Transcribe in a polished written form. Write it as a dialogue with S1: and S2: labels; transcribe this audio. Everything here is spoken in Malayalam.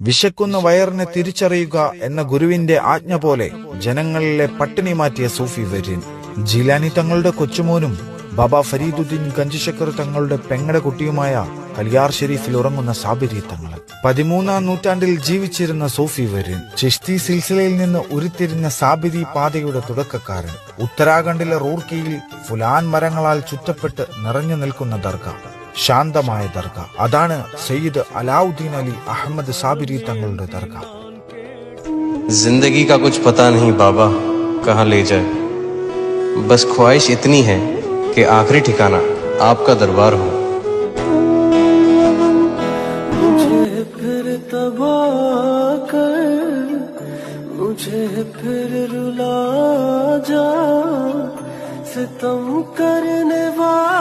S1: വിശക്കുന്ന വയറിനെ തിരിച്ചറിയുക എന്ന ഗുരുവിന്റെ ആജ്ഞ പോലെ ജനങ്ങളിലെ പട്ടിണി മാറ്റിയ സൂഫി വര്യൻ. ജീലാനി തങ്ങളുടെ കൊച്ചുമോനും ബാബ ഫരീദുദ്ദീൻ ഗഞ്ചശക്കർ തങ്ങളുടെ പെങ്ങടെ കുട്ടിയുമായ കലിയാർ ഷെരീഫിൽ ഉറങ്ങുന്ന സാബിരി തങ്ങൾ. 13-ാം നൂറ്റാണ്ടിൽ ജീവിച്ചിരുന്ന സൂഫി വര്യൻ. ചിശ്തി സിൽസിലയിൽ നിന്ന് ഉരുത്തിരിഞ്ഞ സാബിരി പാതയുടെ തുടക്കക്കാരൻ. ഉത്തരാഖണ്ഡിലെ റൂർക്കിയിൽ ഫുലാൻ മരങ്ങളാൽ ചുറ്റപ്പെട്ട് നിറഞ്ഞു നിൽക്കുന്ന ദർഗ, ശാന്തമായ ദർഗ. അതാണ് സയ്യിദ് അലാവുദ്ദീൻ അലി അഹമ്മദ് സാബിരി തങ്ങളുടെ ദർഗ.
S2: जिंदगी का कुछ पता नहीं बाबा कहाँ ले जाए, बस ख्वाहिश इतनी है कि आखिरी ठिकाना आपका दरबार हो.
S3: मुझे फिर तबाह कर, मुझे फिर रुला जा, सितम करने वाला